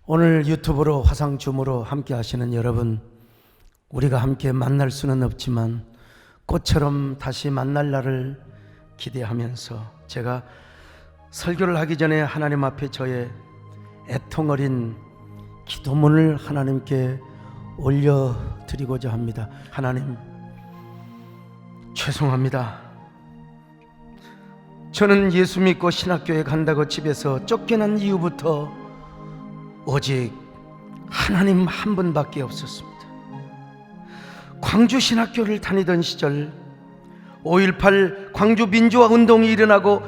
오늘 유튜브로 화상줌으로 함께 하시는 여러분, 우리가 함께 만날 수는 없지만 꽃처럼 다시 만날 날을 기대하면서 제가 설교를 하기 전에 하나님 앞에 저의 애통어린 기도문을 하나님께 올려드리고자 합니다. 하나님, 죄송합니다. 저는 예수 믿고 신학교에 간다고 집에서 쫓겨난 이후부터 오직 하나님 한 분밖에 없었습니다. 광주 신학교를 다니던 시절 5.18 광주 민주화 운동이 일어나고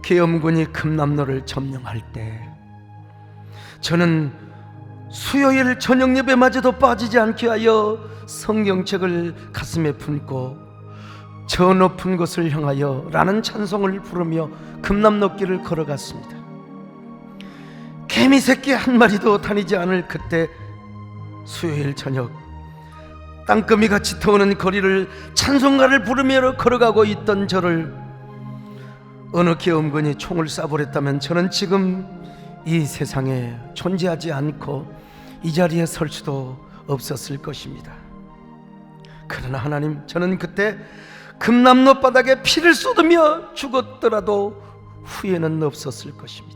계엄군이 금남로를 점령할 때 저는 수요일 저녁 예배마저도 빠지지 않게 하여 성경책을 가슴에 품고 저 높은 곳을 향하여 라는 찬송을 부르며 금남로길을 걸어갔습니다. 개미 새끼 한 마리도 다니지 않을 그때 수요일 저녁 땅거미같이 터오는 거리를 찬송가를 부르며 걸어가고 있던 저를 어느 계엄군이 총을 쏴버렸다면 저는 지금 이 세상에 존재하지 않고 이 자리에 설 수도 없었을 것입니다. 그러나 하나님, 저는 그때 금남로 바닥에 피를 쏟으며 죽었더라도 후회는 없었을 것입니다.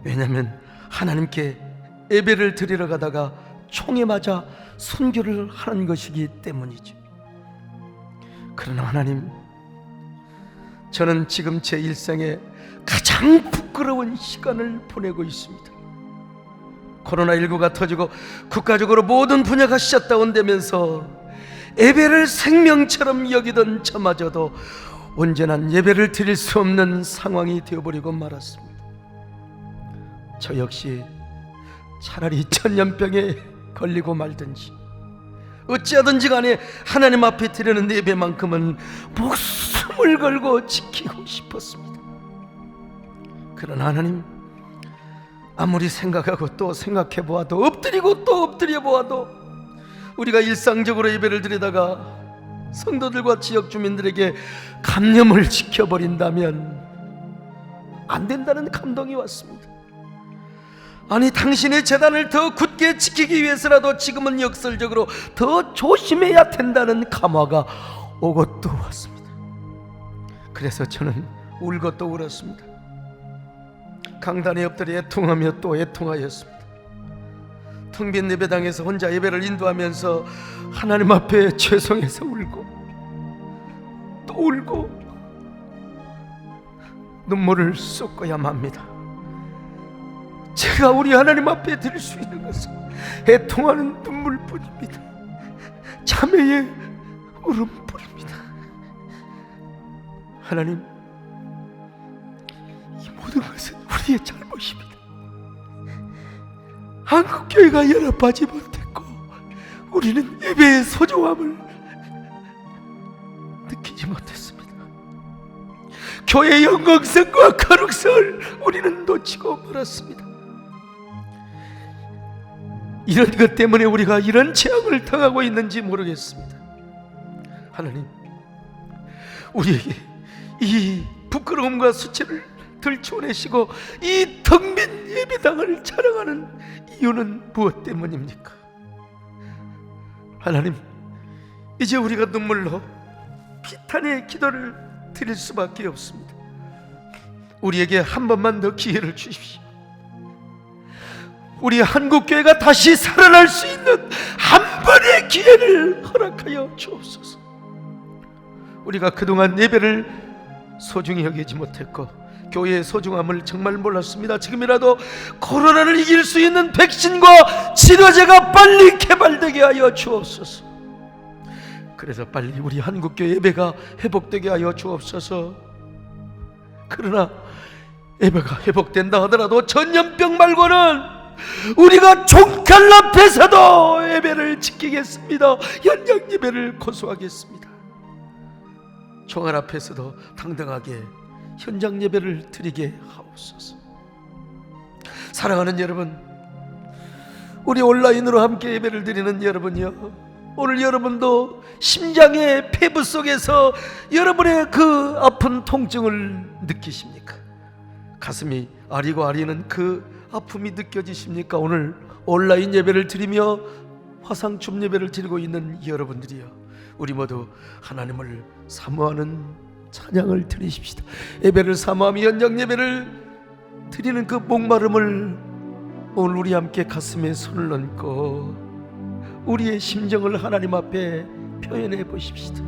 왜냐하면 하나님께 예배를 드리러 가다가 총에 맞아 순교를 하는 것이기 때문이죠. 그러나 하나님, 저는 지금 제 일생에 가장 부끄러운 시간을 보내고 있습니다. 코로나19가 터지고 국가적으로 모든 분야가 셧다운되면서 예배를 생명처럼 여기던 저마저도 온전한 예배를 드릴 수 없는 상황이 되어버리고 말았습니다. 저 역시 차라리 천년병에 걸리고 말든지 어찌하든지 간에 하나님 앞에 드리는 예배만큼은 목숨을 걸고 지키고 싶었습니다. 그러나 하나님, 아무리 생각하고 또 생각해 보아도 엎드리고 또 엎드려 보아도 우리가 일상적으로 예배를 드리다가 성도들과 지역 주민들에게 감염을 지켜버린다면 안 된다는 감동이 왔습니다. 아니, 당신의 재단을 더 굳게 지키기 위해서라도 지금은 역설적으로 더 조심해야 된다는 감화가 오고 또 왔습니다. 그래서 저는 울고 또 울었습니다. 강단에 엎드려 애통하며 또 애통하였습니다. 텅 빈 예배당에서 혼자 예배를 인도하면서 하나님 앞에 죄송해서 울고 또 울고 눈물을 쏟고야 맙니다. 제가 우리 하나님 앞에 드릴 수 있는 것은 애통하는 눈물뿐입니다. 자매의 울음뿐입니다. 하나님, 이 모든 것은 우리의 잘못입니다. 한국교회가 연합하지 못했고 우리는 예배의 소중함을 느끼지 못했습니다. 교회의 영광성과 거룩성을 우리는 놓치고 말았습니다. 이런 것 때문에 우리가 이런 재앙을 당하고 있는지 모르겠습니다. 하나님, 우리에게 이 부끄러움과 수치를 들춰내시고 이 텅 빈 예배당을 자랑하는 이유는 무엇 때문입니까? 하나님, 이제 우리가 눈물로 비탄의 기도를 드릴 수밖에 없습니다. 우리에게 한 번만 더 기회를 주십시오. 우리 한국교회가 다시 살아날 수 있는 한 번의 기회를 허락하여 주옵소서. 우리가 그동안 예배를 소중히 여기지 못했고 교회의 소중함을 정말 몰랐습니다. 지금이라도 코로나를 이길 수 있는 백신과 치료제가 빨리 개발되게 하여 주옵소서. 그래서 빨리 우리 한국교회 예배가 회복되게 하여 주옵소서. 그러나 예배가 회복된다 하더라도 전염병 말고는 우리가 총칼 앞에서도 예배를 지키겠습니다. 현장 예배를 고수하겠습니다. 총알 앞에서도 당당하게 현장 예배를 드리게 하옵소서. 사랑하는 여러분, 우리 온라인으로 함께 예배를 드리는 여러분이요, 오늘 여러분도 심장의 폐부 속에서 여러분의 그 아픈 통증을 느끼십니까? 가슴이 아리고 아리는 그 아픔이 느껴지십니까? 오늘 온라인 예배를 드리며 화상춤 예배를 드리고 있는 여러분들이여, 우리 모두 하나님을 사모하는 찬양을 드리십시다. 예배를 사모하며 연장 예배를 드리는 그 목마름을 오늘 우리 함께 가슴에 손을 얹고 우리의 심정을 하나님 앞에 표현해 보십시다.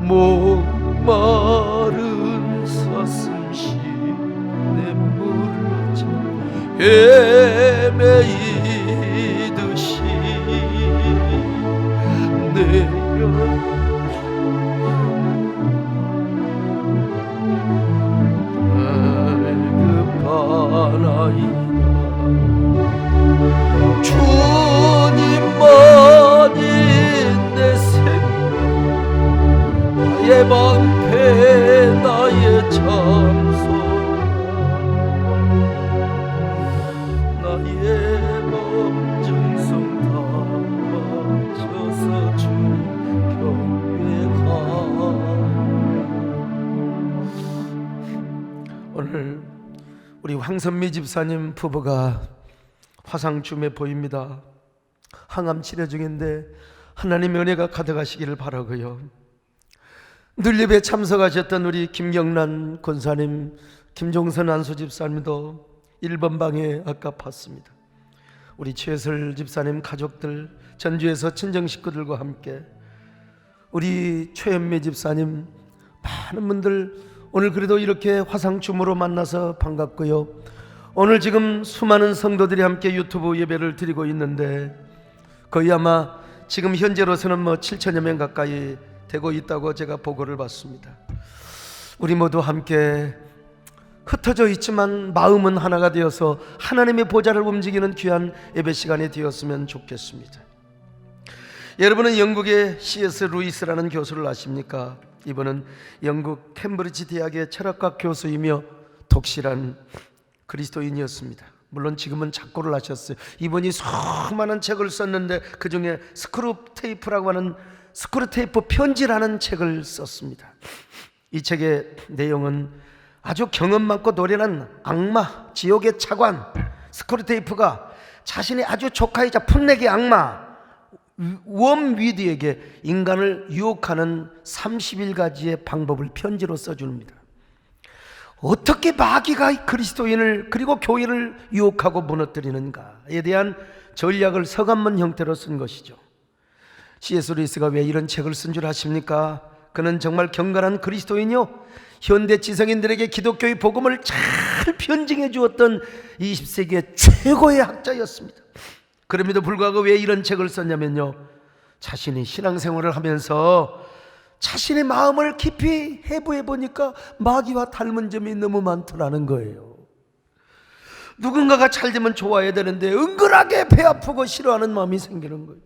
목마른 사슴시 냇물을 지나 헤매이듯이 내려 갈급하나이다. 주님만이 내 생명, 나의 방패, 나의 참소, 나의 범정성 다 바쳐서 주님 경배하. 오늘 우리 황선미 집사님 부부가 화상춤에 보입니다. 항암 치료 중인데 하나님의 은혜가 가득하시기를 바라고요. 늘 예배에 참석하셨던 우리 김경란 권사님, 김종선 안수 집사님도 1번 방에 아까 봤습니다. 우리 최설 집사님 가족들, 전주에서 친정 식구들과 함께 우리 최현미 집사님, 많은 분들 오늘 그래도 이렇게 화상춤으로 만나서 반갑고요. 오늘 지금 수많은 성도들이 함께 유튜브 예배를 드리고 있는데 거의 아마 지금 현재로서는 7천여 명 가까이 되고 있다고 제가 보고를 받습니다. 우리 모두 함께 흩어져 있지만 마음은 하나가 되어서 하나님의 보좌를 움직이는 귀한 예배 시간이 되었으면 좋겠습니다. 여러분은 영국의 C.S. 루이스라는 교수를 아십니까? 이분은 영국 캠브리지 대학의 철학과 교수이며 독실한 그리스도인이었습니다. 물론 지금은 작고를 하셨어요. 이분이 수많은 책을 썼는데 그 중에 스크루테이프라고 하는 스크루테이프 편지라는 책을 썼습니다. 이 책의 내용은 아주 경험 많고 노련한 악마, 지옥의 차관 스크루테이프가 자신의 아주 조카이자 풋내기 악마 웜위드에게 인간을 유혹하는 31가지의 방법을 편지로 써줍니다. 어떻게 마귀가 그리스도인을 그리고 교회를 유혹하고 무너뜨리는가에 대한 전략을 서간문 형태로 쓴 것이죠. C.S. 루이스가 왜 이런 책을 쓴 줄 아십니까? 그는 정말 경건한 그리스도인이요, 현대 지성인들에게 기독교의 복음을 잘 변증해 주었던 20세기의 최고의 학자였습니다. 그럼에도 불구하고 왜 이런 책을 썼냐면요, 자신이 신앙생활을 하면서 자신의 마음을 깊이 해부해 보니까 마귀와 닮은 점이 너무 많더라는 거예요. 누군가가 잘 되면 좋아해야 되는데 은근하게 배 아프고 싫어하는 마음이 생기는 거예요.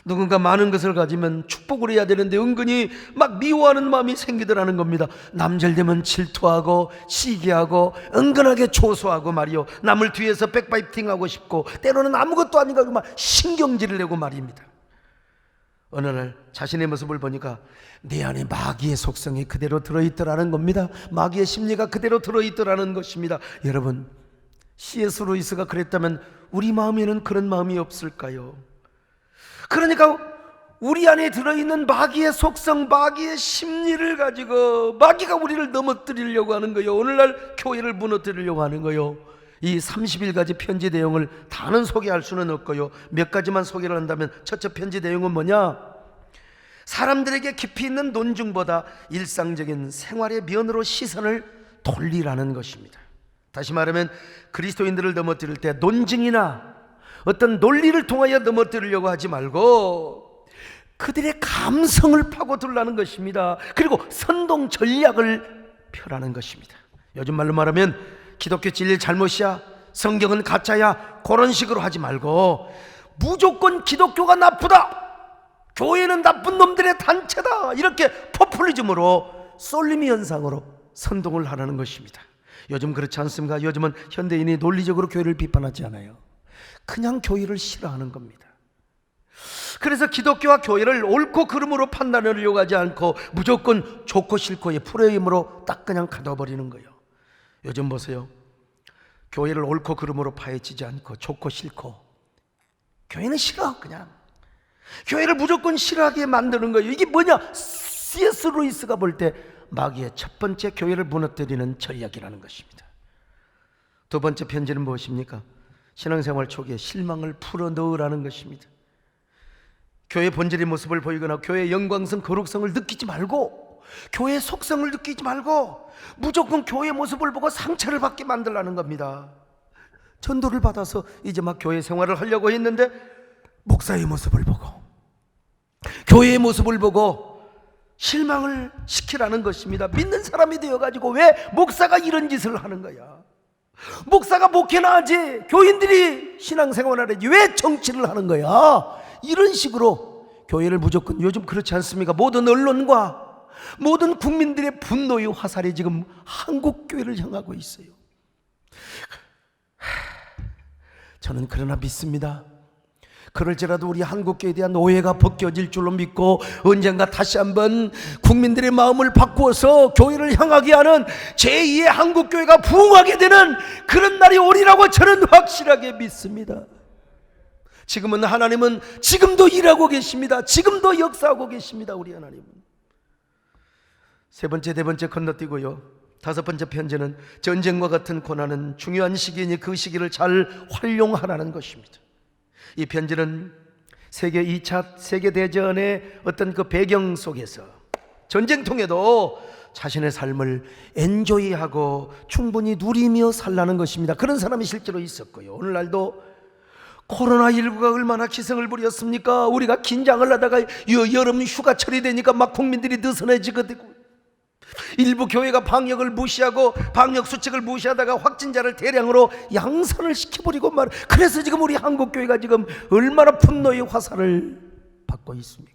누군가 많은 것을 가지면 축복을 해야 되는데 은근히 막 미워하는 마음이 생기더라는 겁니다. 남 잘 되면 질투하고 시기하고 은근하게 조소하고 말이요, 남을 뒤에서 백파이팅하고 싶고 때로는 아무것도 아닌 것 같고 막 신경질을 내고 말입니다. 어느 날 자신의 모습을 보니까 내 안에 마귀의 속성이 그대로 들어있더라는 겁니다. 마귀의 심리가 그대로 들어있더라는 것입니다. 여러분, C.S. 루이스가 그랬다면 우리 마음에는 그런 마음이 없을까요? 그러니까 우리 안에 들어있는 마귀의 속성, 마귀의 심리를 가지고 마귀가 우리를 넘어뜨리려고 하는 거예요. 오늘날 교회를 무너뜨리려고 하는 거예요. 이 31가지 편지 내용을 다는 소개할 수는 없고요, 몇 가지만 소개를 한다면, 첫째 편지 내용은 뭐냐? 사람들에게 깊이 있는 논증보다 일상적인 생활의 면으로 시선을 돌리라는 것입니다. 다시 말하면 그리스도인들을 넘어뜨릴 때 논증이나 어떤 논리를 통하여 넘어뜨리려고 하지 말고 그들의 감성을 파고들라는 것입니다. 그리고 선동 전략을 펴라는 것입니다. 요즘 말로 말하면 기독교 진리 잘못이야, 성경은 가짜야, 그런 식으로 하지 말고 무조건 기독교가 나쁘다, 교회는 나쁜 놈들의 단체다, 이렇게 포퓰리즘으로 쏠림이 현상으로 선동을 하라는 것입니다. 요즘 그렇지 않습니까? 요즘은 현대인이 논리적으로 교회를 비판하지 않아요. 그냥 교회를 싫어하는 겁니다. 그래서 기독교와 교회를 옳고 그름으로 판단하려고 하지 않고 무조건 좋고 싫고의 프레임으로 딱 그냥 가둬버리는 거예요. 요즘 보세요. 교회를 옳고 그름으로 파헤치지 않고 좋고 싫고, 교회는 싫어, 그냥 교회를 무조건 싫어하게 만드는 거예요. 이게 뭐냐? C.S. 루이스가 볼 때 마귀의 첫 번째 교회를 무너뜨리는 전략이라는 것입니다. 두 번째 편지는 무엇입니까? 신앙생활 초기에 실망을 풀어넣으라는 것입니다. 교회의 본질의 모습을 보이거나 교회의 영광성, 거룩성을 느끼지 말고, 교회의 속성을 느끼지 말고 무조건 교회의 모습을 보고 상처를 받게 만들라는 겁니다. 전도를 받아서 이제 막 교회 생활을 하려고 했는데 목사의 모습을 보고, 교회의 모습을 보고 실망을 시키라는 것입니다. 믿는 사람이 되어가지고 왜 목사가 이런 짓을 하는 거야? 목사가 목회나 하지, 교인들이 신앙생활을 하지, 왜 정치를 하는 거야? 이런 식으로 교회를 무조건, 요즘 그렇지 않습니까? 모든 언론과 모든 국민들의 분노의 화살이 지금 한국 교회를 향하고 있어요. 저는 그러나 믿습니다. 그럴지라도 우리 한국교회에 대한 오해가 벗겨질 줄로 믿고, 언젠가 다시 한번 국민들의 마음을 바꾸어서 교회를 향하게 하는 제2의 한국교회가 부흥하게 되는 그런 날이 오리라고 저는 확실하게 믿습니다. 지금은 하나님은 지금도 일하고 계십니다. 지금도 역사하고 계십니다. 우리 하나님은. 세 번째, 네 번째 건너뛰고요. 다섯 번째 편지는 전쟁과 같은 고난은 중요한 시기이니 그 시기를 잘 활용하라는 것입니다. 이 편지는 세계 2차 세계대전의 어떤 그 배경 속에서 전쟁통에도 자신의 삶을 엔조이하고 충분히 누리며 살라는 것입니다. 그런 사람이 실제로 있었고요. 오늘날도 코로나19가 얼마나 기승을 부렸습니까? 우리가 긴장을 하다가 여름 휴가철이 되니까 막 국민들이 느슨해지거든요. 일부 교회가 방역을 무시하고 방역 수칙을 무시하다가 확진자를 대량으로 양산을 시켜버리고 말. 그래서 지금 우리 한국교회가 지금 얼마나 분노의 화살을 받고 있습니까?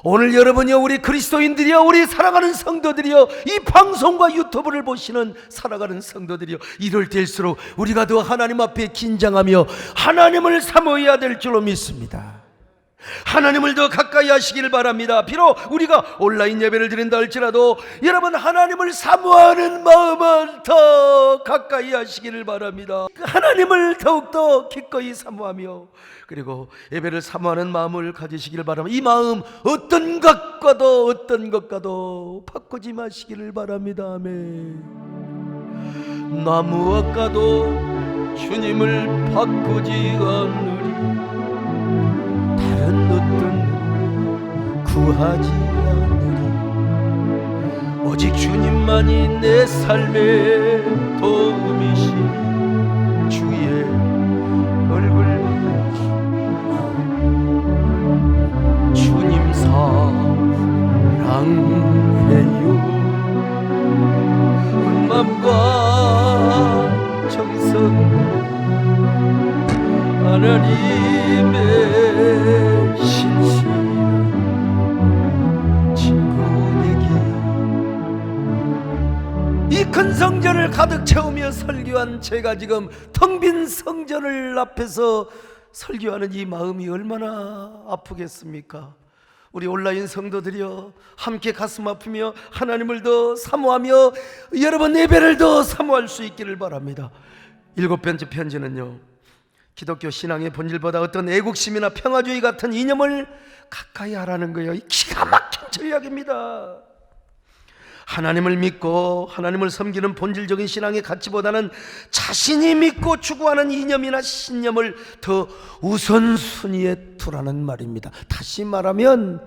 오늘 여러분이요, 우리 그리스도인들이요, 우리 사랑하는 성도들이요, 이 방송과 유튜브를 보시는 사랑하는 성도들이요, 이럴 때일수록 우리가 더 하나님 앞에 긴장하며 하나님을 사모해야 될 줄로 믿습니다. 하나님을 더 가까이 하시길 바랍니다. 비록 우리가 온라인 예배를 드린다 할지라도 여러분, 하나님을 사모하는 마음은 더 가까이 하시기를 바랍니다. 하나님을 더욱더 기꺼이 사모하며, 그리고 예배를 사모하는 마음을 가지시기를 바랍니다. 이 마음 어떤 것과도 바꾸지 마시기를 바랍니다. 아멘. 나 무엇과도 주님을 바꾸지 않으리, 다른 어떤 구하지 않으리, 오직 주님만이 내 삶의 도움이시니 주의 얼굴 주님 사랑해요. 온 맘과 정성 하나님의 신실한 친구 되기. 이 큰 성전을 가득 채우며 설교한 제가 지금 텅 빈 성전을 앞에서 설교하는 이 마음이 얼마나 아프겠습니까? 우리 온라인 성도들이여, 함께 가슴 아프며 하나님을 더 사모하며 여러분 예배를 더 사모할 수 있기를 바랍니다. 일곱 번째 편지는요, 기독교 신앙의 본질보다 어떤 애국심이나 평화주의 같은 이념을 가까이 하라는 거예요. 기가 막힌 전략입니다. 하나님을 믿고 하나님을 섬기는 본질적인 신앙의 가치보다는 자신이 믿고 추구하는 이념이나 신념을 더 우선순위에 두라는 말입니다. 다시 말하면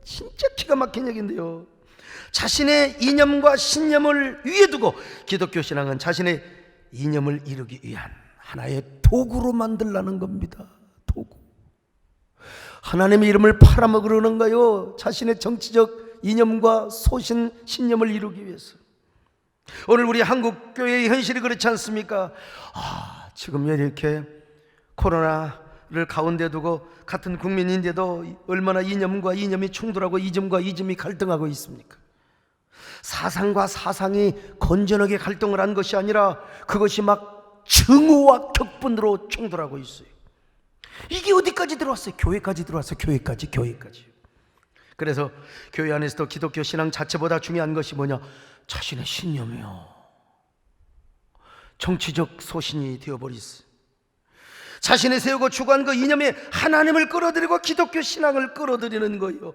진짜 기가 막힌 얘기인데요, 자신의 이념과 신념을 위에 두고 기독교 신앙은 자신의 이념을 이루기 위한 하나의 도구로 만들라는 겁니다. 도구. 하나님의 이름을 팔아먹으려는가요? 자신의 정치적 이념과 소신, 신념을 이루기 위해서. 오늘 우리 한국교회의 현실이 그렇지 않습니까? 지금 이렇게 코로나를 가운데 두고 같은 국민인데도 얼마나 이념과 이념이 충돌하고 이즘과 이즘이 갈등하고 있습니까? 사상과 사상이 건전하게 갈등을 한 것이 아니라 그것이 막 증오와 격분으로 충돌하고 있어요. 이게 어디까지 들어왔어요? 교회까지 들어왔어요. 교회까지. 그래서 교회 안에서도 기독교 신앙 자체보다 중요한 것이 뭐냐? 자신의 신념이요. 정치적 소신이 되어버렸어요. 자신이 세우고 추구한 그 이념에 하나님을 끌어들이고 기독교 신앙을 끌어들이는 거예요.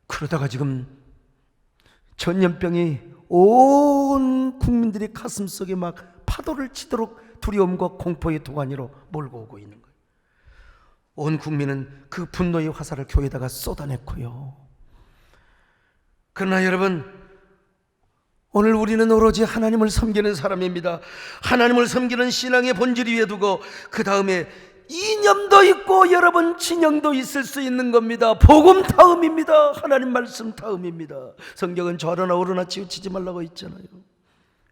그러다가 지금 전염병이 온 국민들의 가슴속에 막 파도를 치도록 두려움과 공포의 도가니로 몰고 오고 있는 거예요. 온 국민은 그 분노의 화살을 교회에다가 쏟아냈고요. 그러나 여러분, 오늘 우리는 오로지 하나님을 섬기는 사람입니다. 하나님을 섬기는 신앙의 본질 위에 두고 그 다음에 이념도 있고 여러분 진영도 있을 수 있는 겁니다. 복음 다음입니다. 하나님 말씀 다음입니다. 성경은 좌로나 우로나 치우치지 말라고 있잖아요.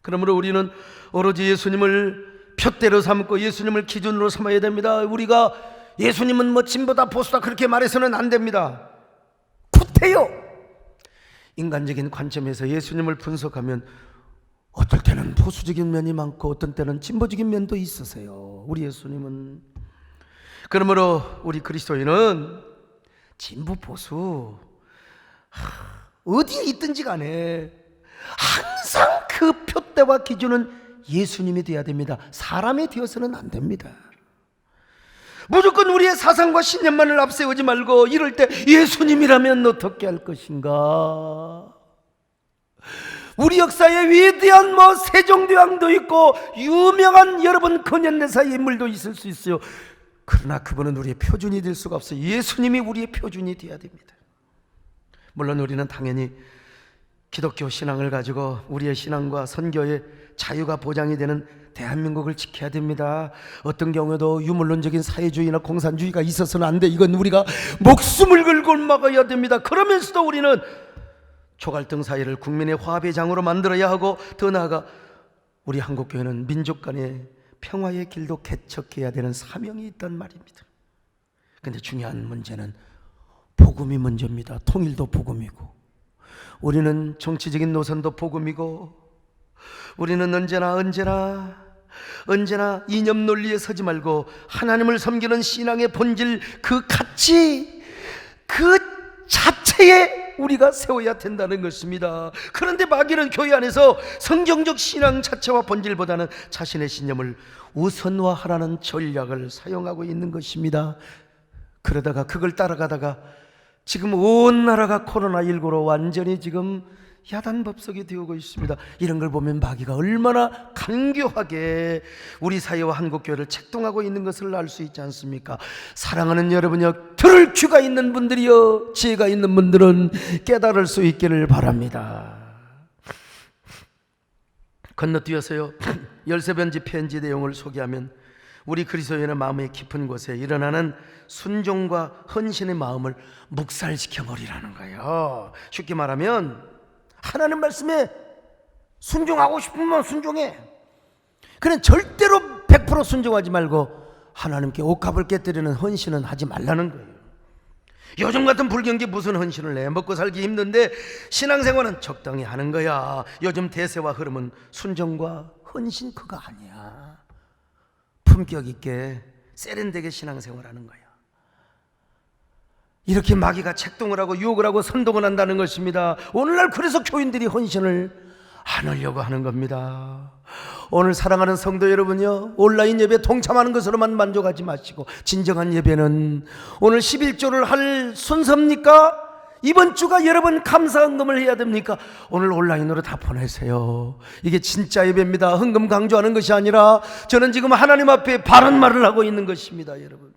그러므로 우리는 오로지 예수님을 푯대로 삼고 예수님을 기준으로 삼아야 됩니다. 우리가 예수님은 뭐 진보다 보수다 그렇게 말해서는 안 됩니다. 구태여 인간적인 관점에서 예수님을 분석하면 어떨 때는 보수적인 면이 많고 어떤 때는 진보적인 면도 있으세요. 우리 예수님은. 그러므로 우리 그리스도인은 진보 보수 어디에 있든지 간에 항상 그 표대와 기준은 예수님이 되어야 됩니다. 사람이 되어서는 안 됩니다. 무조건 우리의 사상과 신념만을 앞세우지 말고 이럴 때 예수님이라면 어떻게 할 것인가? 우리 역사에 위대한 세종대왕도 있고 유명한 여러분 근현대사의 인물도 있을 수 있어요. 그러나 그분은 우리의 표준이 될 수가 없어요. 예수님이 우리의 표준이 되어야 됩니다. 물론 우리는 당연히 기독교 신앙을 가지고 우리의 신앙과 선교의 자유가 보장이 되는 대한민국을 지켜야 됩니다. 어떤 경우에도 유물론적인 사회주의나 공산주의가 있어서는 안 돼. 이건 우리가 목숨을 걸고 막아야 됩니다. 그러면서도 우리는 초갈등 사회를 국민의 화합의 장으로 만들어야 하고, 더 나아가 우리 한국교회는 민족 간의 평화의 길도 개척해야 되는 사명이 있단 말입니다. 그런데 중요한 문제는 복음이 먼저입니다. 통일도 복음이고, 우리는 정치적인 노선도 복음이고, 우리는 언제나 이념 논리에 서지 말고 하나님을 섬기는 신앙의 본질, 그 가치, 그 자체에 우리가 세워야 된다는 것입니다. 그런데 마귀는 교회 안에서 성경적 신앙 자체와 본질보다는 자신의 신념을 우선화하라는 전략을 사용하고 있는 것입니다. 그러다가 그걸 따라가다가 지금 온 나라가 코로나19로 완전히 지금 야단법석이 되어오고 있습니다. 이런 걸 보면 마귀가 얼마나 간교하게 우리 사회와 한국교회를 책동하고 있는 것을 알 수 있지 않습니까? 사랑하는 여러분여, 들을 귀가 있는 분들이여, 지혜가 있는 분들은 깨달을 수 있기를 바랍니다. 건너뛰어서요, 열세변지 편지 내용을 소개하면 우리 그리스도인의 마음의 깊은 곳에 일어나는 순종과 헌신의 마음을 묵살시켜버리라는 거예요. 쉽게 말하면 하나님 말씀에 순종하고 싶으면 순종해. 그냥 절대로 100% 순종하지 말고 하나님께 옷값을 깨뜨리는 헌신은 하지 말라는 거예요. 요즘 같은 불경기 무슨 헌신을 해? 먹고 살기 힘든데 신앙생활은 적당히 하는 거야. 요즘 대세와 흐름은 순종과 헌신 그거 아니야. 품격 있게 세련되게 신앙생활하는 거야. 이렇게 마귀가 책동을 하고 유혹을 하고 선동을 한다는 것입니다. 오늘날 그래서 교인들이 헌신을 안 하려고 하는 겁니다. 오늘 사랑하는 성도 여러분요, 온라인 예배 동참하는 것으로만 만족하지 마시고 진정한 예배는 오늘 11조를 할 순서입니까? 이번 주가 여러분 감사 헌금을 해야 됩니까? 오늘 온라인으로 다 보내세요. 이게 진짜 예배입니다. 헌금 강조하는 것이 아니라 저는 지금 하나님 앞에 바른 말을 하고 있는 것입니다. 여러분,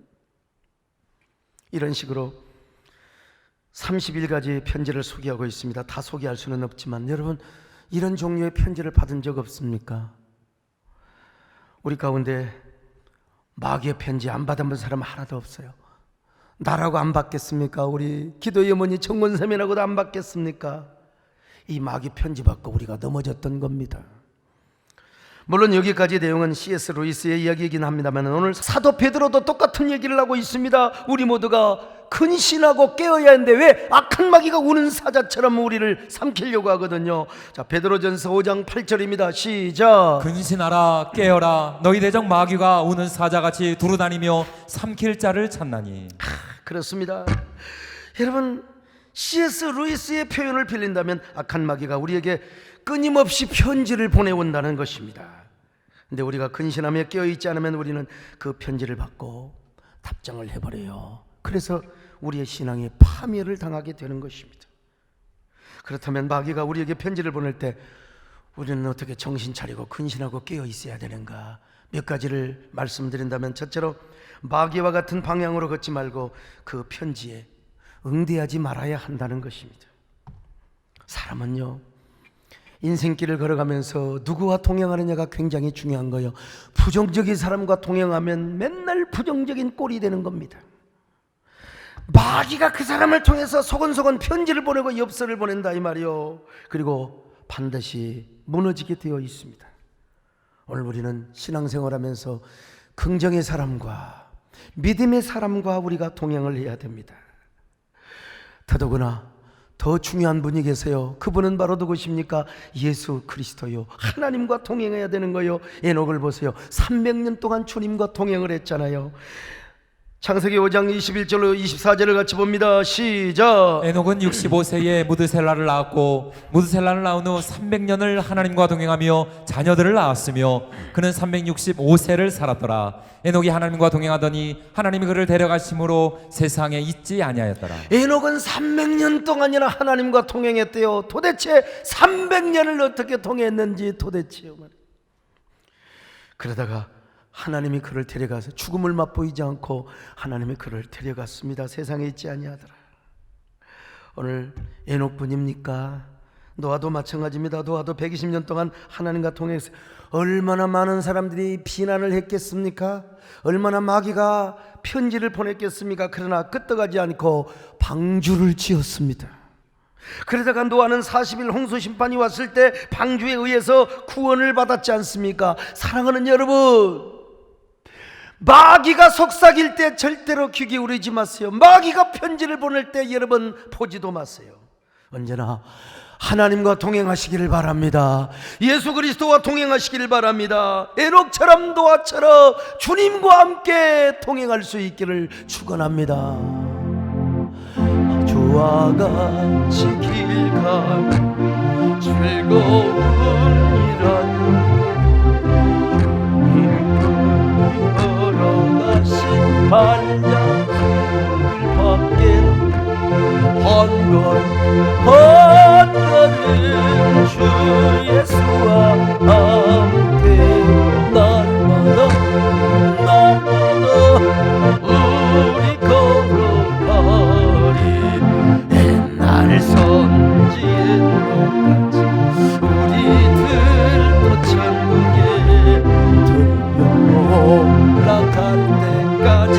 이런 식으로 31가지 편지를 소개하고 있습니다. 다 소개할 수는 없지만 여러분, 이런 종류의 편지를 받은 적 없습니까? 우리 가운데 마귀의 편지 안 받아본 사람 하나도 없어요. 나라고 안 받겠습니까? 우리 기도의 어머니 정원사면하고도 안 받겠습니까? 이 마귀 편지 받고 우리가 넘어졌던 겁니다. 물론 여기까지 내용은 C.S. 루이스의 이야기이긴 합니다만 오늘 사도 베드로도 똑같은 얘기를 하고 있습니다. 우리 모두가 근신하고 깨어야 하는데 왜 악한 마귀가 우는 사자처럼 우리를 삼키려고 하거든요. 자, 베드로전서 5장 8절입니다. 시작. 근신하라, 깨어라. 너희 대적 마귀가 우는 사자같이 두루다니며 삼킬 자를 찾나니. 그렇습니다. 여러분, C.S. 루이스의 표현을 빌린다면 악한 마귀가 우리에게 끊임없이 편지를 보내온다는 것입니다. 근데 우리가 근신하며 깨어있지 않으면 우리는 그 편지를 받고 답장을 해버려요. 그래서 우리의 신앙이 파멸을 당하게 되는 것입니다. 그렇다면 마귀가 우리에게 편지를 보낼 때 우리는 어떻게 정신 차리고 근신하고 깨어 있어야 되는가? 몇 가지를 말씀드린다면, 첫째로 마귀와 같은 방향으로 걷지 말고 그 편지에 응대하지 말아야 한다는 것입니다. 사람은요, 인생길을 걸어가면서 누구와 동행하느냐가 굉장히 중요한 거예요. 부정적인 사람과 동행하면 맨날 부정적인 꼴이 되는 겁니다. 마귀가 그 사람을 통해서 소곤소곤 편지를 보내고 엽서를 보낸다 이 말이요. 그리고 반드시 무너지게 되어 있습니다. 오늘 우리는 신앙생활하면서 긍정의 사람과 믿음의 사람과 우리가 동행을 해야 됩니다. 더더구나 더 중요한 분이 계세요. 그분은 바로 누구십니까? 예수 그리스도요. 하나님과 동행해야 되는 거요. 에녹을 보세요. 300년 동안 주님과 동행을 했잖아요. 창세기 5장 21절로 24절을 같이 봅니다. 시작. 에녹은 65세에 무드셀라를 낳았고 무드셀라를 낳은 후 300년을 하나님과 동행하며 자녀들을 낳았으며 그는 365세를 살았더라. 에녹이 하나님과 동행하더니 하나님이 그를 데려가심으로 세상에 있지 아니하였더라. 에녹은 300년 동안이나 하나님과 동행했대요. 도대체 300년을 어떻게 동행했는지 도대체요. 그러다가 하나님이 그를 데려가서 죽음을 맛보이지 않고 하나님이 그를 데려갔습니다. 세상에 있지 아니하더라. 오늘 에녹뿐입니까? 노아도 마찬가지입니다. 노아도 120년 동안 하나님과 동행했어요. 얼마나 많은 사람들이 비난을 했겠습니까? 얼마나 마귀가 편지를 보냈겠습니까? 그러나 끄떡하지 않고 방주를 지었습니다. 그러다가 노아는 40일 홍수 심판이 왔을 때 방주에 의해서 구원을 받았지 않습니까? 사랑하는 여러분, 마귀가 속삭일 때 절대로 귀 기울이지 마세요. 마귀가 편지를 보낼 때 여러분 보지도 마세요. 언제나 하나님과 동행하시기를 바랍니다. 예수 그리스도와 동행하시기를 바랍니다. 에녹처럼 노아처럼 주님과 함께 동행할 수 있기를 축원합니다. 주와 같이 길 가는 즐거운 일은 걸어가신 발자국을 받겠네. 한 걸음 주 예수와 함께 날마다 우리 걸어가리. 옛날 선지록같이 우리들도 천국에 올라갈 때까지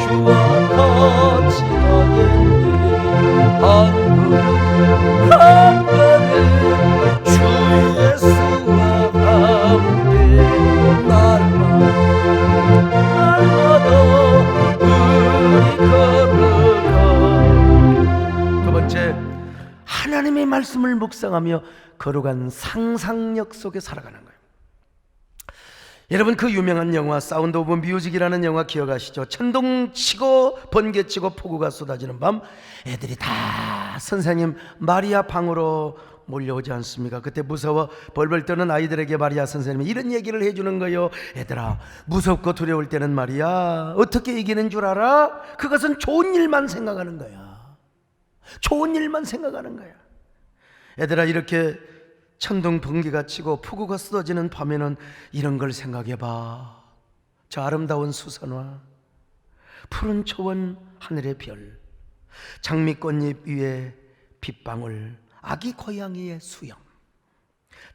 주와 같이 가겠네. 한 걸음 주 예수와 함께 날마다 우리 걸어가. 두 번째, 하나님의 말씀을 묵상하며 걸어간 상상력 속에 살아가는 거예요. 여러분, 그 유명한 영화 사운드 오브 뮤직이라는 영화 기억하시죠? 천둥치고 번개치고 폭우가 쏟아지는 밤 애들이 다 선생님 마리아 방으로 몰려오지 않습니까? 그때 무서워 벌벌 떠는 아이들에게 마리아 선생님이 이런 얘기를 해주는 거예요. 얘들아, 무섭고 두려울 때는 말이야, 어떻게 이기는 줄 알아? 그것은 좋은 일만 생각하는 거야. 좋은 일만 생각하는 거야. 얘들아, 이렇게 천둥 번개가 치고 폭우가 쏟아지는 밤에는 이런 걸 생각해봐. 저 아름다운 수선화, 푸른 초원, 하늘의 별, 장미꽃잎 위에 빗방울, 아기 고양이의 수염,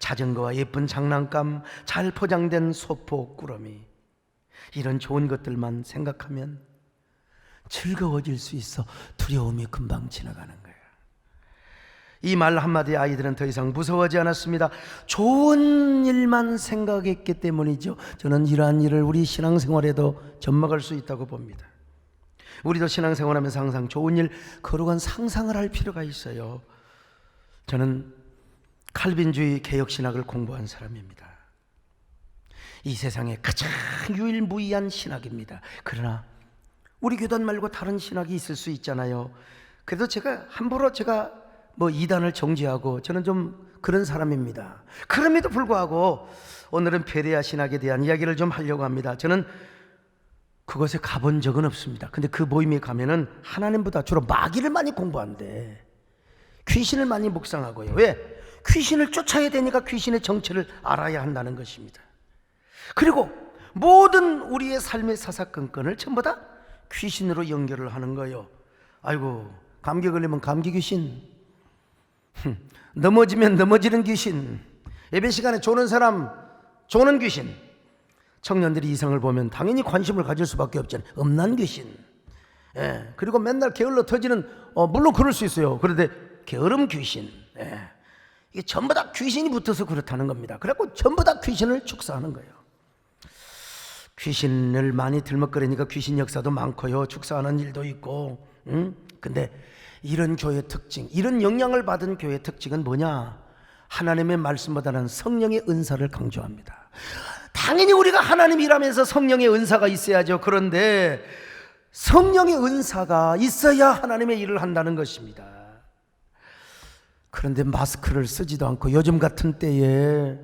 자전거와 예쁜 장난감, 잘 포장된 소포 꾸러미, 이런 좋은 것들만 생각하면 즐거워질 수 있어. 두려움이 금방 지나가는 거예요. 이 말 한마디에 아이들은 더 이상 무서워하지 않았습니다. 좋은 일만 생각했기 때문이죠. 저는 이러한 일을 우리 신앙생활에도 접목할 수 있다고 봅니다. 우리도 신앙생활하면서 항상 좋은 일, 거룩한 상상을 할 필요가 있어요. 저는 칼빈주의 개혁신학을 공부한 사람입니다. 이 세상에 가장 유일무이한 신학입니다. 그러나 우리 교단 말고 다른 신학이 있을 수 있잖아요. 그래도 제가 함부로 이단을 정죄하고, 저는 좀 그런 사람입니다. 그럼에도 불구하고 오늘은 페레아 신학에 대한 이야기를 좀 하려고 합니다. 저는 그곳에 가본 적은 없습니다. 근데 그 모임에 가면은 하나님보다 주로 마귀를 많이 공부한대. 귀신을 많이 묵상하고요. 왜? 귀신을 쫓아야 되니까 귀신의 정체를 알아야 한다는 것입니다. 그리고 모든 우리의 삶의 사사건건을 전부 다 귀신으로 연결을 하는 거예요. 아이고, 감기 걸리면 감기 귀신, 넘어지면 넘어지는 귀신, 예배 시간에 조는 사람 조는 귀신, 청년들이 이상을 보면 당연히 관심을 가질 수밖에 없잖아요. 음란 귀신. 예. 그리고 맨날 게을러 터지는, 물론 그럴 수 있어요. 그런데 게으름 귀신. 예. 이게 전부 다 귀신이 붙어서 그렇다는 겁니다. 그래갖고 전부 다 귀신을 축사하는 거예요. 귀신을 많이 들먹거리니까 귀신 역사도 많고요. 축사하는 일도 있고. 근데 이런 교회의 특징, 이런 영향을 받은 교회의 특징은 뭐냐? 하나님의 말씀보다는 성령의 은사를 강조합니다. 당연히 우리가 하나님 일하면서 성령의 은사가 있어야죠. 그런데 성령의 은사가 있어야 하나님의 일을 한다는 것입니다. 그런데 마스크를 쓰지도 않고 요즘 같은 때에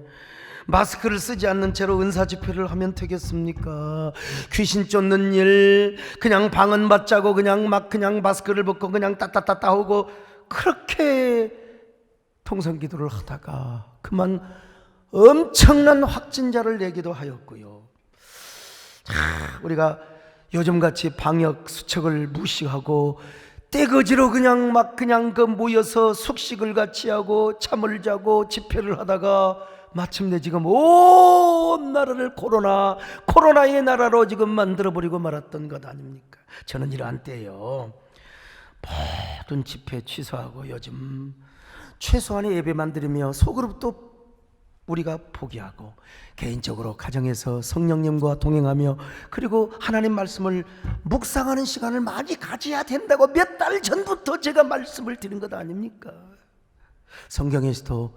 마스크를 쓰지 않는 채로 은사 집회를 하면 되겠습니까? 귀신 쫓는 일, 그냥 방언 받자고 그냥 마스크를 벗고 그냥 따따따따 하고 그렇게 통성기도를 하다가 그만 엄청난 확진자를 내기도 하였고요. 우리가 요즘같이 방역 수칙을 무시하고 떼거지로 그냥 모여서 숙식을 같이 하고 잠을 자고 집회를 하다가 마침내 지금 온 나라를 코로나의 나라로 지금 만들어버리고 말았던 것 아닙니까? 저는 이러한 때요, 모든 집회 취소하고 요즘 최소한의 예배만 드리며 소그룹도 우리가 포기하고 개인적으로 가정에서 성령님과 동행하며 그리고 하나님 말씀을 묵상하는 시간을 많이 가져야 된다고 몇 달 전부터 제가 말씀을 드린 것 아닙니까? 성경에서도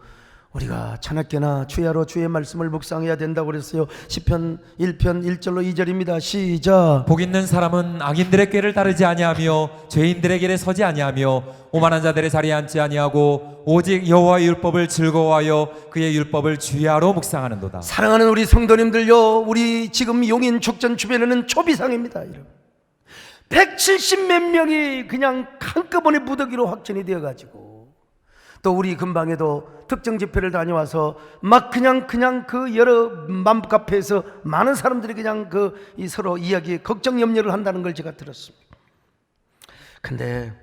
우리가 차낮게나 주야로 주의 말씀을 묵상해야 된다고 그랬어요. 시편 1편 1절로 2절입니다. 시작. 복 있는 사람은 악인들의 꾀를 따르지 아니하며 죄인들의 길에 서지 아니하며 오만한 자들의 자리에 앉지 아니하고 오직 여호와의 율법을 즐거워하여 그의 율법을 주야로 묵상하는도다. 사랑하는 우리 성도님들요, 우리 지금 용인 축전 주변에는 초비상입니다. 170몇 명이 그냥 한꺼번에 무더기로 확진이 되어가지고, 또 우리 근방에도 특정 집회를 다녀와서 그냥 그 여러 맘카페에서 많은 사람들이 그냥 이 서로 이야기, 걱정 염려를 한다는 걸 제가 들었습니다. 근데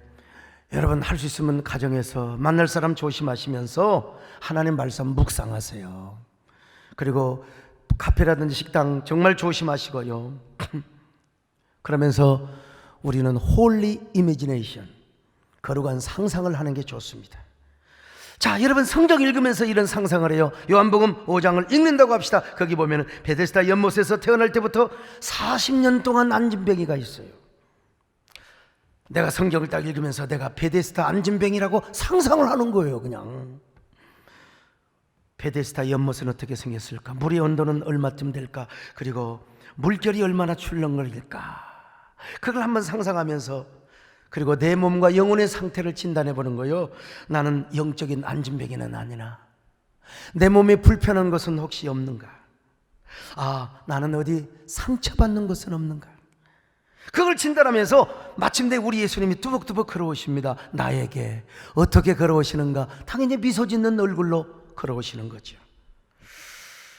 여러분, 할 수 있으면 가정에서 만날 사람 조심하시면서 하나님 말씀 묵상하세요. 그리고 카페라든지 식당 정말 조심하시고요. 그러면서 우리는 홀리 이미지네이션, 거룩한 상상을 하는 게 좋습니다. 자, 여러분, 성경 읽으면서 이런 상상을 해요. 요한복음 5장을 읽는다고 합시다. 거기 보면 베데스다 연못에서 태어날 때부터 40년 동안 안진뱅이가 있어요. 내가 성경을 딱 읽으면서 내가 베데스다 안진뱅이라고 상상을 하는 거예요. 그냥 베데스다 연못은 어떻게 생겼을까? 물의 온도는 얼마쯤 될까? 그리고 물결이 얼마나 출렁거릴까? 그걸 한번 상상하면서, 그리고 내 몸과 영혼의 상태를 진단해 보는 거예요. 나는 영적인 안진뱅이는 아니나, 내 몸에 불편한 것은 혹시 없는가? 나는 어디 상처받는 것은 없는가? 그걸 진단하면서 마침내 우리 예수님이 뚜벅뚜벅 걸어오십니다. 나에게 어떻게 걸어오시는가? 당연히 미소 짓는 얼굴로 걸어오시는 거죠.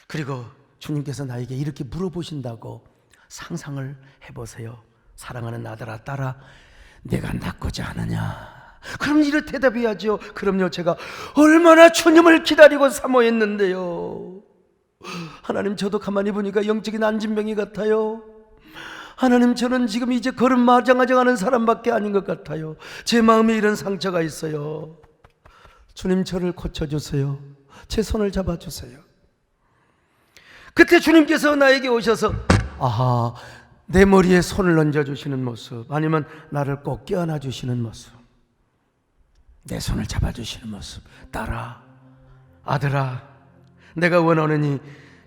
그리고 주님께서 나에게 이렇게 물어보신다고 상상을 해보세요. 사랑하는 아들아, 딸아, 내가 낫고자 하느냐? 그럼 이를 대답해야죠. 그럼요, 제가 얼마나 주님을 기다리고 사모했는데요. 하나님, 저도 가만히 보니까 영적인 안진뱅이 같아요. 하나님, 저는 지금 이제 걸음 마장하는 사람밖에 아닌 것 같아요. 제 마음에 이런 상처가 있어요. 주님, 저를 고쳐주세요. 제 손을 잡아주세요. 그때 주님께서 나에게 오셔서 내 머리에 손을 얹어주시는 모습, 아니면 나를 꼭 껴안아 주시는 모습, 내 손을 잡아주시는 모습. 딸아, 아들아, 내가 원하느니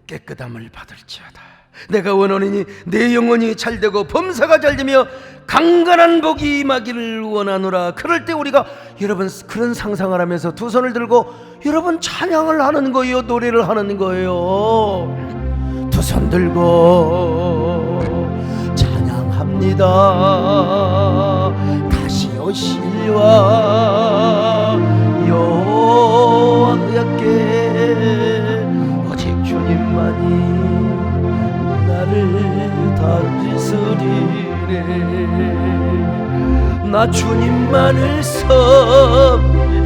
깨끗함을 받을지어다. 내가 원하노니 내 영혼이 잘되고 범사가 잘되며 강건한 복이 임하기를 원하노라. 그럴 때 우리가 여러분 그런 상상을 하면서 두 손을 들고 여러분 찬양을 하는 거예요. 노래를 하는 거예요. 두 손 들고 찬양합니다. 다시 오실와 여호와께 오직 주님만이 나를 다스리네. 나 주님만을 섬기리.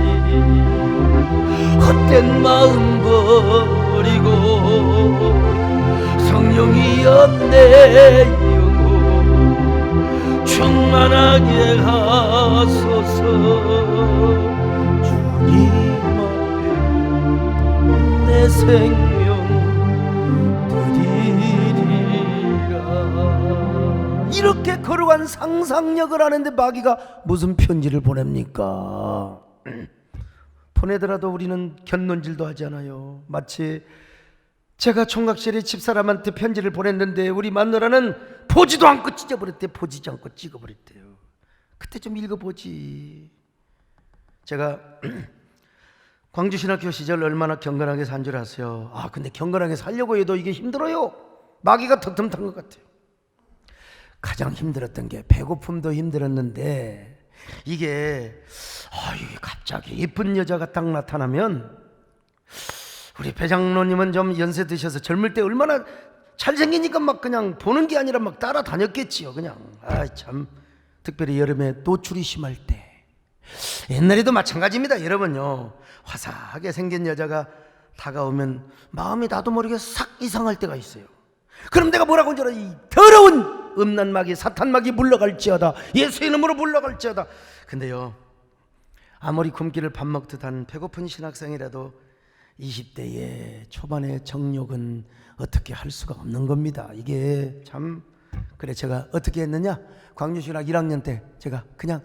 헛된 마음 버리고 성령이여 내 영혼 충만하게 하소서. 주님 앞에 내 생명 이렇게 거룩한 상상력을 하는데 마귀가 무슨 편지를 보냅니까? 보내더라도 우리는 견눈질도 하지 않아요. 마치 제가 총각실에 집사람한테 편지를 보냈는데 우리 마누라는 보지도 않고 찢어버렸대. 보지도 않고 찍어버렸대요. 그때 좀 읽어보지. 제가 광주신학교 시절 얼마나 경건하게 산 줄 아세요? 근데 경건하게 살려고 해도 이게 힘들어요. 마귀가 턱tum탄 것 같아요. 가장 힘들었던 게 배고픔도 힘들었는데 이게 갑자기 이쁜 여자가 딱 나타나면 우리 배장로님은 좀 연세 드셔서 젊을 때 얼마나 잘생기니까 막 그냥 보는 게 아니라 막 따라다녔겠지요. 그냥 참 특별히 여름에 노출이 심할 때 옛날에도 마찬가지입니다. 여러분요 화사하게 생긴 여자가 다가오면 마음이 나도 모르게 싹 이상할 때가 있어요. 그럼 내가 뭐라고 하는 줄 알아? 이 더러운 음란마귀 사탄마귀 물러갈지어다. 예수의 이름으로 물러갈지어다. 근데요 아무리 굶기를 밥 먹듯 한 배고픈 신학생이라도 20대의 초반의 정욕은 어떻게 할 수가 없는 겁니다. 이게 참 그래 제가 어떻게 했느냐, 광주신학 1학년 때 제가 그냥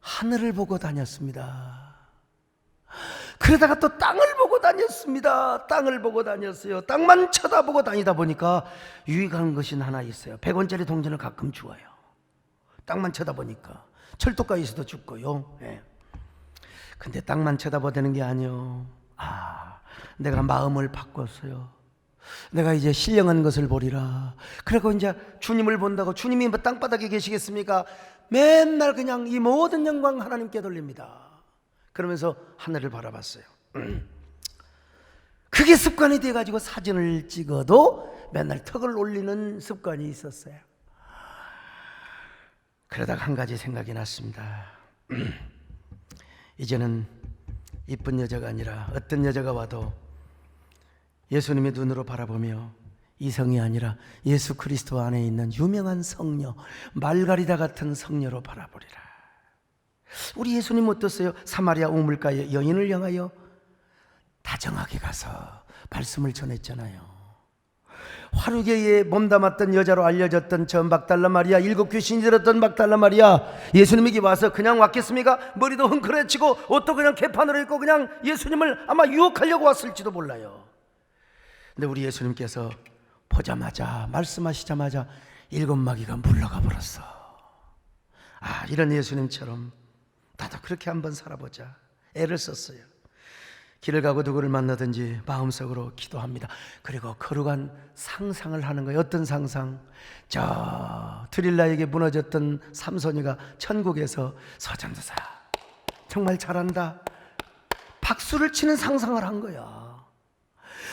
하늘을 보고 다녔습니다. 그러다가 또 땅을 보고 다녔습니다. 땅을 보고 다녔어요. 땅만 쳐다보고 다니다 보니까 유익한 것이 하나 있어요. 100원짜리 동전을 가끔 주어요. 땅만 쳐다보니까. 철도가에서도 죽고요. 예. 근데 땅만 쳐다보다는 게 아니요. 내가 마음을 바꿨어요. 내가 이제 신령한 것을 보리라. 그리고 이제 주님을 본다고, 주님이 뭐 땅바닥에 계시겠습니까? 맨날 그냥 이 모든 영광 하나님께 돌립니다. 그러면서 하늘을 바라봤어요. 그게 습관이 돼가지고 사진을 찍어도 맨날 턱을 올리는 습관이 있었어요. 그러다가 한 가지 생각이 났습니다. 이제는 이쁜 여자가 아니라 어떤 여자가 와도 예수님의 눈으로 바라보며 이성이 아니라 예수 그리스도 안에 있는 유명한 성녀, 말가리다 같은 성녀로 바라보리라. 우리 예수님 어떠세요? 사마리아 우물가의 여인을 향하여 다정하게 가서 말씀을 전했잖아요. 화류계에 몸담았던 여자로 알려졌던 저 막달라 마리아, 7 귀신이 들었던 막달라 마리아, 예수님에게 와서 그냥 왔겠습니까? 머리도 흥그레치고 옷도 그냥 개판으로 입고 그냥 예수님을 아마 유혹하려고 왔을지도 몰라요. 근데 우리 예수님께서 보자마자, 말씀하시자마자 7 마귀가 물러가 버렸어. 이런 예수님처럼 나도 그렇게 한번 살아보자. 애를 썼어요. 길을 가고 누구를 만나든지 마음속으로 기도합니다. 그리고 거룩한 상상을 하는 거예요. 어떤 상상? 저 드릴라에게 무너졌던 삼손이가 천국에서 서전도사 정말 잘한다, 박수를 치는 상상을 한 거야.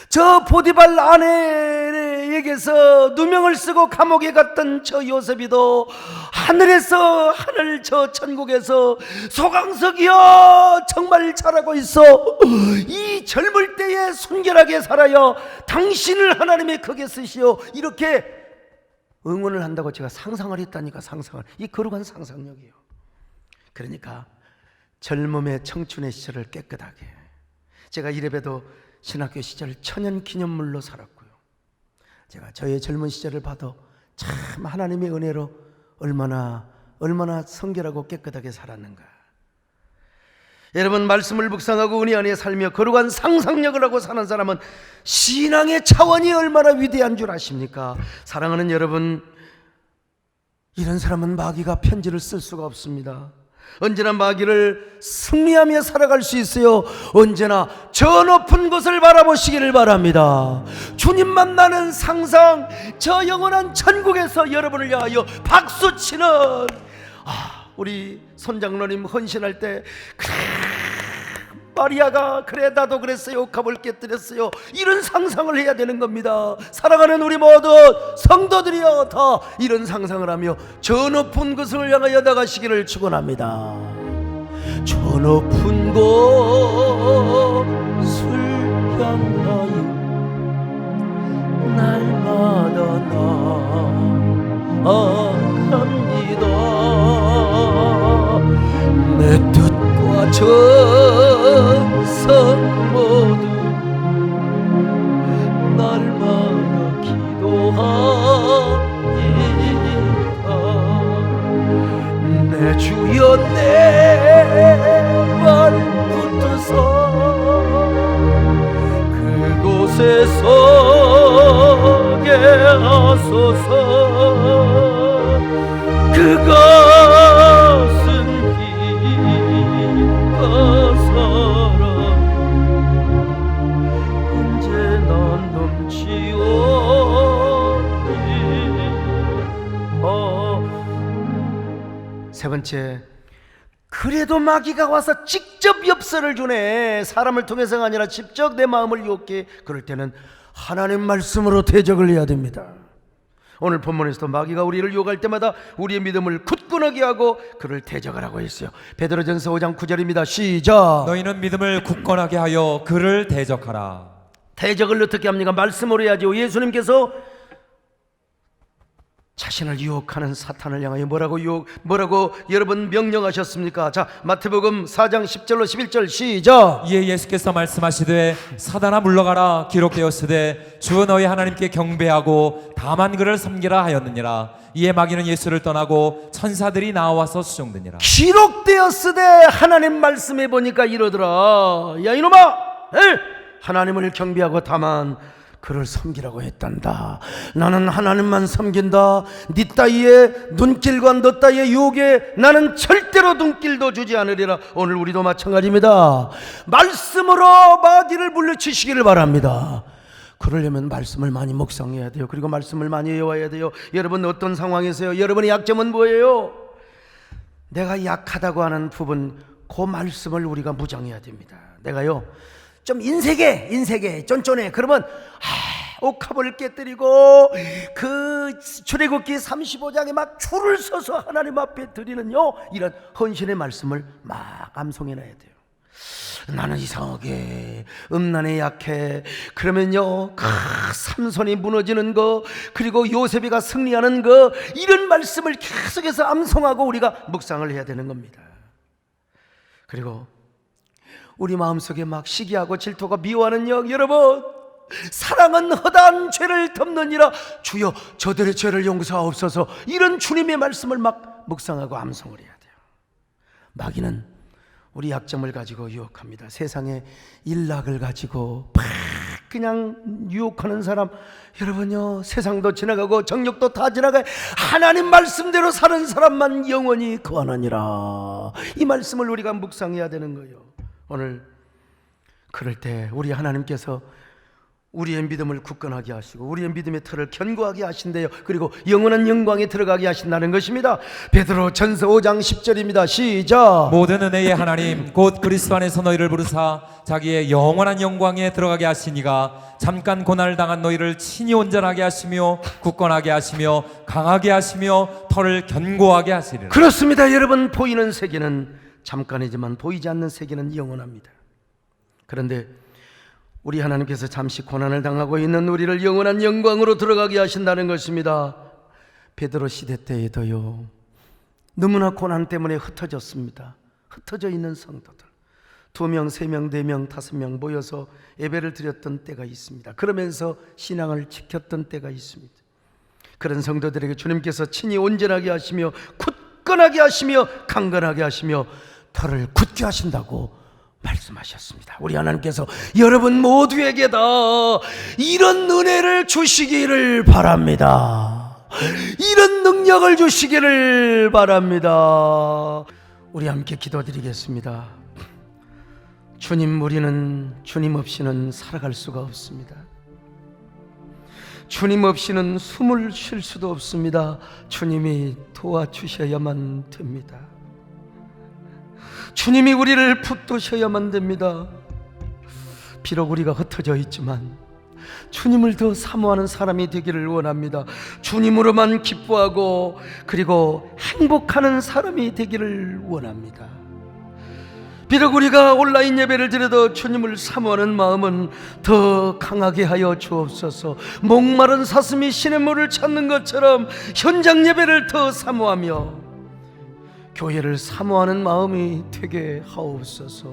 저 보디발 아내에게서 누명을 쓰고 감옥에 갔던 저 요셉이도 하늘에서, 하늘 저 천국에서 소강석이여 정말 잘하고 있어, 이 젊을 때에 순결하게 살아요, 당신을 하나님의 크게 쓰시오, 이렇게 응원을 한다고 제가 상상을 했다니까. 상상을, 이 거룩한 상상력이에요. 그러니까 젊음의 청춘의 시절을 깨끗하게, 제가 이래봬도 신학교 시절 천연기념물로 살았고요. 제가 저의 젊은 시절을 봐도 참 하나님의 은혜로 얼마나 성결하고 깨끗하게 살았는가. 여러분, 말씀을 묵상하고 은혜 안에 살며 거룩한 상상력을 하고 사는 사람은 신앙의 차원이 얼마나 위대한 줄 아십니까? 사랑하는 여러분, 이런 사람은 마귀가 편지를 쓸 수가 없습니다. 언제나 마귀를 승리하며 살아갈 수 있어요. 언제나 저 높은 곳을 바라보시기를 바랍니다. 주님 만나는 상상, 저 영원한 천국에서 여러분을 위하여 박수치는 우리 손장로님 헌신할 때 마리아가 그래 나도 그랬어요, 갑을 깨뜨렸어요, 이런 상상을 해야 되는 겁니다. 사랑하는 우리 모든 성도들이여, 다 이런 상상을 하며 저 높은 곳을 향하여 나가시기를 축원합니다. 저 높은 곳을 향하여 날마다 나아갑니다. 내 뜻과 정성 모두 날마다 기도하리라. 내 주여 내 발 붙어서 그곳에 서게 하소서. 그것은 사랑 언제나 넘치오니. 세 번째, 그래도 마귀가 와서 직접 엽서를 주네. 사람을 통해서가 아니라 직접 내 마음을 유혹해. 그럴 때는 하나님 말씀으로 대적을 해야 됩니다. 오늘 본문에서도 마귀가 우리를 유혹할 때마다 우리의 믿음을 굳건하게 하고 그를 대적을 하고 있어요. 베드로전서 5장 9절입니다. 시작. 너희는 믿음을 굳건하게 하여 그를 대적하라. 대적을 어떻게 합니까? 말씀으로 해야죠. 예수님께서 자신을 유혹하는 사탄을 향하여 뭐라고 여러분 명령하셨습니까? 자, 마태복음 4장 10절로 11절 시작. 이에 예수께서 말씀하시되 사단아 물러가라, 기록되었으되 주 너희 하나님께 경배하고 다만 그를 섬기라 하였느니라. 이에 마귀는 예수를 떠나고 천사들이 나와서 수종드니라. 기록되었으되 하나님 말씀해 보니까 이러더라. 야 이놈아, 하나님을 경배하고 다만 그를 섬기라고 했단다. 나는 하나님만 섬긴다. 네 따위의 눈길과 너 따위의 유혹에 나는 절대로 눈길도 주지 않으리라. 오늘 우리도 마찬가지입니다. 말씀으로 마귀를 물리치시기를 바랍니다. 그러려면 말씀을 많이 묵상해야 돼요. 그리고 말씀을 많이 외워야 돼요. 여러분 어떤 상황에서요? 여러분의 약점은 뭐예요? 내가 약하다고 하는 부분, 그 말씀을 우리가 무장해야 됩니다. 내가요 좀 인색해 쫀쫀해. 그러면 옥합을 깨뜨리고 그 출애굽기 35장에 막 줄을 서서 하나님 앞에 드리는요 이런 헌신의 말씀을 막 암송해놔야 돼요. 나는 이상하게 음란에 약해. 그러면요 삼손이 무너지는 거, 그리고 요셉이가 승리하는 거, 이런 말씀을 계속해서 암송하고 우리가 묵상을 해야 되는 겁니다. 그리고 우리 마음속에 막 시기하고 질투가 미워하는 여러분, 사랑은 허다한 죄를 덮느니라. 주여 저들의 죄를 용서하옵소서. 이런 주님의 말씀을 막 묵상하고 암송을 해야 돼요. 마귀는 우리 약점을 가지고 유혹합니다. 세상의 일락을 가지고 막 그냥 유혹하는 사람, 여러분요 세상도 지나가고 정욕도 다 지나가요. 하나님 말씀대로 사는 사람만 영원히 거하느니라. 이 말씀을 우리가 묵상해야 되는 거예요. 오늘 그럴 때 우리 하나님께서 우리의 믿음을 굳건하게 하시고 우리의 믿음의 틀을 견고하게 하신대요. 그리고 영원한 영광에 들어가게 하신다는 것입니다. 베드로전서 5장 10절입니다. 시작. 모든 은혜의 하나님 곧 그리스도 안에서 너희를 부르사 자기의 영원한 영광에 들어가게 하시니가 잠깐 고난을 당한 너희를 친히 온전하게 하시며 굳건하게 하시며 강하게 하시며 털을 견고하게 하시리라. 그렇습니다. 여러분, 보이는 세계는 잠깐이지만 보이지 않는 세계는 영원합니다. 그런데 우리 하나님께서 잠시 고난을 당하고 있는 우리를 영원한 영광으로 들어가게 하신다는 것입니다. 베드로 시대 때에도요 너무나 고난 때문에 흩어졌습니다. 흩어져 있는 성도들 2명, 3명, 4명, 5명 모여서 예배를 드렸던 때가 있습니다. 그러면서 신앙을 지켰던 때가 있습니다. 그런 성도들에게 주님께서 친히 온전하게 하시며 굳건하게 하시며 강건하게 하시며 털을 굳게 하신다고 말씀하셨습니다. 우리 하나님께서 여러분 모두에게다 이런 은혜를 주시기를 바랍니다. 이런 능력을 주시기를 바랍니다. 우리 함께 기도드리겠습니다. 주님, 우리는 주님 없이는 살아갈 수가 없습니다. 주님 없이는 숨을 쉴 수도 없습니다. 주님이 도와주셔야만 됩니다. 주님이 우리를 붙드셔야만 됩니다. 비록 우리가 흩어져 있지만 주님을 더 사모하는 사람이 되기를 원합니다. 주님으로만 기뻐하고 그리고 행복하는 사람이 되기를 원합니다. 비록 우리가 온라인 예배를 드려도 주님을 사모하는 마음은 더 강하게 하여 주옵소서. 목마른 사슴이 시냇물을 찾는 것처럼 현장 예배를 더 사모하며 교회를 사모하는 마음이 되게 하옵소서.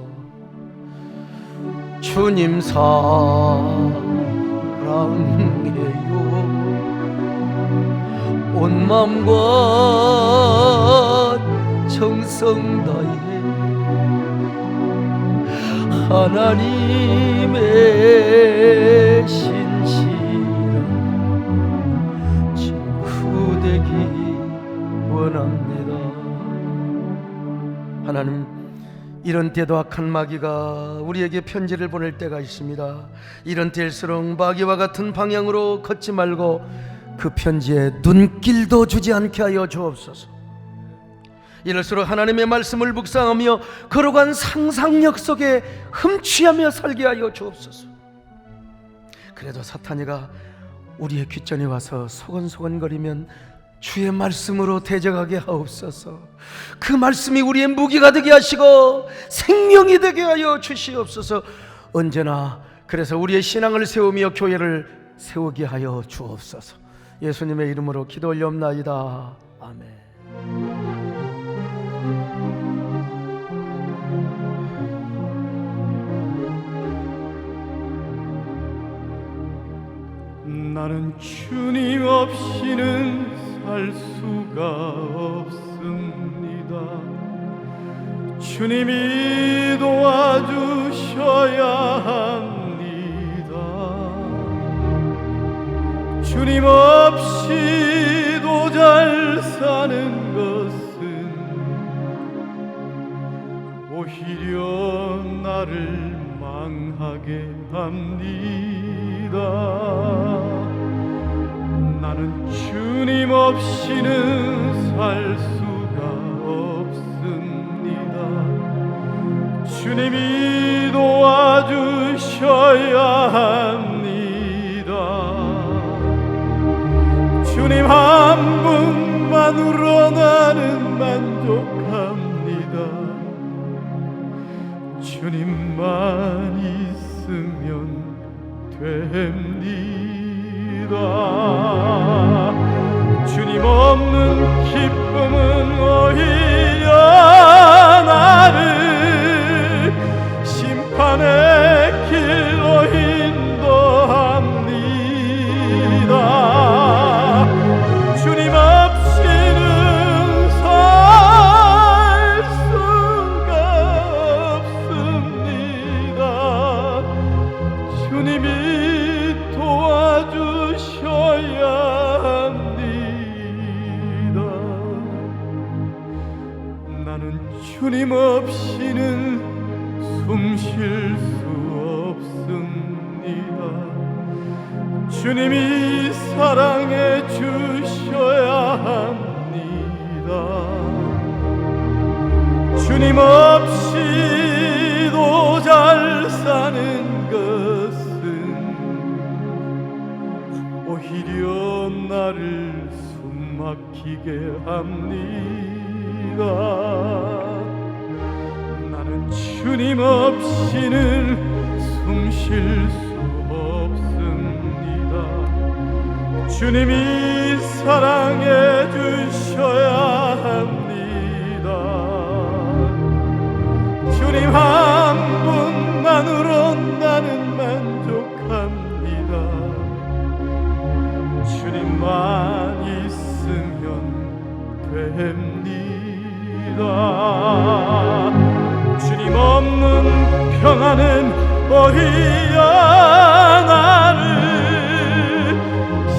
주님 사랑해요. 온 마음과 정성 다해 하나님의 신실한 친구 되기 원합니다. 하나님, 이런 때도 악한 마귀가 우리에게 편지를 보낼 때가 있습니다. 이런 때일수록 마귀와 같은 방향으로 걷지 말고 그 편지에 눈길도 주지 않게 하여 주옵소서. 이럴수록 하나님의 말씀을 묵상하며 걸어간 상상력 속에 흠취하며 살게 하여 주옵소서. 그래도 사탄이가 우리의 귓전에 와서 소곤소곤거리면 주의 말씀으로 대적하게 하옵소서. 그 말씀이 우리의 무기가 되게 하시고 생명이 되게 하여 주시옵소서. 언제나 그래서 우리의 신앙을 세우며 교회를 세우게 하여 주옵소서. 예수님의 이름으로 기도 올려옵나이다. 아멘. 나는 주님 없이는 살 수가 없습니다. 주님이 도와주셔야 합니다. 주님 없이도 잘 사는 것은 오히려 나를 망하게 합니다. 나는 주님 없이는 살 수가 없습니다. 주님이 도와주셔야 합니다. 주님 한 분만으로 나는 만족합니다. 주님만 있으면 됩니다. 주님 없는 기쁨은 오히려 나를 심판의 길로 인도합니다. 주님 없이는 살 수가 없습니다. 주님이 도와주셔야 합니다. 나는 주님 없이는 숨 쉴 수 없습니다. 주님이 사랑해 주셔야 합니다. 주님 없이도 잘 사는 것은 오히려 나를 숨막히게 합니다. 나는 주님 없이는 숨 쉴 수 없습니다. 주님이 사랑해 주셔야 합니다. 주님 한 분만으로 나는 만족합니다. 주님만 있으면 됩니다. 주님 없는 나는 오히려 나를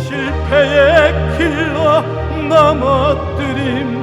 실패의 길로 넘어뜨립니다.